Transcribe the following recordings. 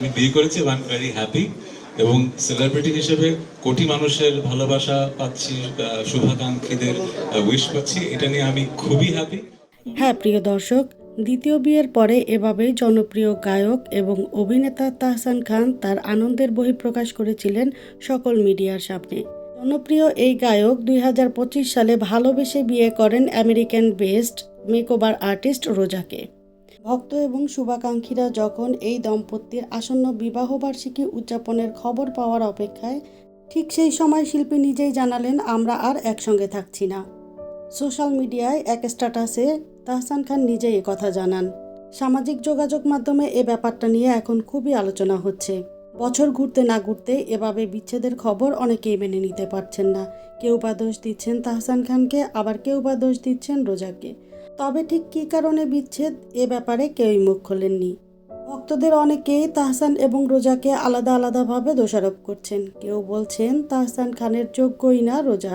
আমি বিয়ে করেছি, আই এম ভেরি হ্যাপি এবং সেলিব্রিটি হিসেবে কোটি মানুষের ভালোবাসা পাচ্ছি, শুভাকাঙ্ক্ষীদের উইশ পাচ্ছি, এটা নিয়ে আমি খুবই হ্যাপি। হ্যাঁ প্রিয় দর্শক, দ্বিতীয় বিয়ের পরে এভাবেই জনপ্রিয় গায়ক এবং অভিনেতা তাহসান খান তার আনন্দের বহিঃপ্রকাশ করেছিলেন সকল মিডিয়ার সামনে। জনপ্রিয় এই গায়ক 2025 সালে ভালোবেসে বিয়ে করেন আমেরিকান বেসড মেকওভার আর্টিস্ট রোজাকে। ভক্ত এবং শুভাকাঙ্ক্ষীরা যখন এই দম্পতির আসন্ন বিবাহবার্ষিকী উদযাপনের খবর পাওয়ার অপেক্ষায়, ঠিক সেই সময় শিল্পী নিজেই জানালেন, আমরা আর একসঙ্গে থাকছি না। সোশ্যাল মিডিয়ায় এক স্ট্যাটাসে তাহসান খান নিজেই কথা জানান। সামাজিক যোগাযোগ মাধ্যমে এ ব্যাপারটা নিয়ে এখন খুবই আলোচনা হচ্ছে। বছর ঘুরতে না ঘুরতে এভাবে বিচ্ছেদের খবর অনেকেই মেনে নিতে পারছেন না। কেউ বা দোষ দিচ্ছেন তাহসান খানকে, আবার কেউ বা দোষ দিচ্ছেন রোজাকে। তবে ঠিক কী কারণে বিচ্ছেদ, এ ব্যাপারে কেউই মুখ খোলেননি। ভক্তদের অনেকেই তাহসান এবং রোজাকে আলাদা আলাদাভাবে দোষারোপ করছেন। কেউ বলছেন তাহসান খানের যোগ্যই না রোজা,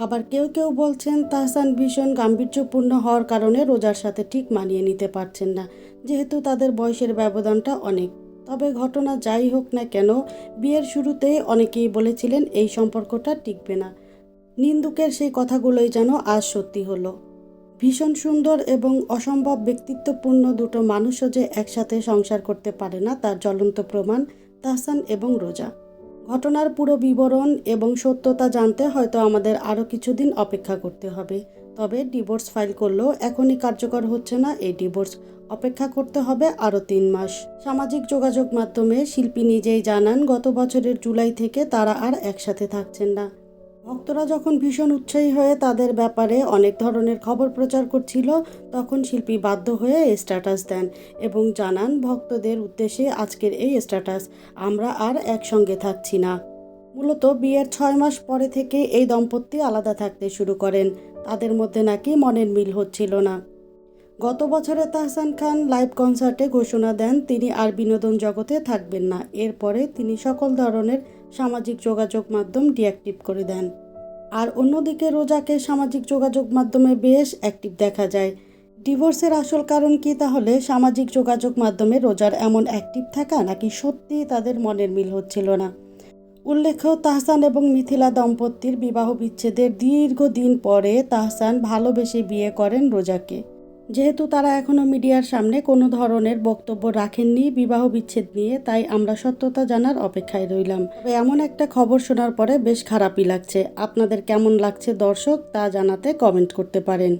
আবার কেউ কেউ বলছেন তাহসান ভীষণ গাম্ভীর্যপূর্ণ হওয়ার কারণে রোজার সাথে ঠিক মানিয়ে নিতে পারছেন না, যেহেতু তাদের বয়সের ব্যবধানটা অনেক। তবে ঘটনা যাই হোক না কেন, বিয়ের শুরুতেই অনেকেই বলেছিলেন এই সম্পর্কটা টিকবে না। নিন্দুকের সেই কথাগুলোই যেন আজ সত্যি হলো। ভীষণ সুন্দর এবং অসম্ভব ব্যক্তিত্বপূর্ণ দুটো মানুষও যে একসাথে সংসার করতে পারে না, তার জ্বলন্ত প্রমাণ তাহসান এবং রোজা। ঘটনার পুরো বিবরণ এবং সত্যতা জানতে হয়তো আমাদের আরও কিছুদিন অপেক্ষা করতে হবে। তবে ডিভোর্স ফাইল করলেও এখনই কার্যকর হচ্ছে না এই ডিভোর্স, অপেক্ষা করতে হবে আরও 3 মাস। সামাজিক যোগাযোগ মাধ্যমে শিল্পী নিজেই জানান, গত বছরের জুলাই থেকে তারা আর একসাথে থাকছেন না। ভক্তরা যখন ভীষণ উৎসাহী হয়ে তাদের ব্যাপারে অনেক ধরনের খবর প্রচার করছিল, তখন শিল্পী বাধ্য হয়ে স্ট্যাটাস দেন এবং জানান ভক্তদের উদ্দেশ্যে আজকের এই স্ট্যাটাস, আমরা আর একসঙ্গে থাকছি না। মূলত বিয়ের 6 মাস পরে থেকে এই দম্পতি আলাদা থাকতে শুরু করেন। তাদের মধ্যে নাকি মনের মিল হচ্ছিল না। গত বছরে তাহসান খান লাইভ কনসার্টে ঘোষণা দেন তিনি আর বিনোদন জগতে থাকবেন না। এরপরে তিনি সকল ধরনের সামাজিক যোগাযোগ মাধ্যম ডিঅ্যাক্টিভ করে দেন। আর অন্যদিকে রোজাকে সামাজিক যোগাযোগ মাধ্যমে বেশ অ্যাক্টিভ দেখা যায়। ডিভোর্সের আসল কারণ কি তাহলে? সামাজিক যোগাযোগ মাধ্যমে রোজার এমন অ্যাক্টিভ থাকা, নাকি সত্যিই তাদের মনের মিল হচ্ছিল না? উল্লেখ্য, তাহসান এবং মিথিলা দম্পতির বিবাহ বিচ্ছেদের দীর্ঘদিন পরে তাহসান ভালোবেসে বিয়ে করেন রোজাকে। যেহেতু তারা এখনও মিডিয়ার সামনে কোনো ধরনের বক্তব্য রাখেননি বিবাহ বিচ্ছেদ নিয়ে, তাই আমরা সত্যতা জানার অপেক্ষায় রইলাম। তবে এমন একটা খবর শোনার পরে বেশ খারাপই লাগছে। আপনাদের কেমন লাগছে দর্শক, তা জানাতে কমেন্ট করতে পারেন।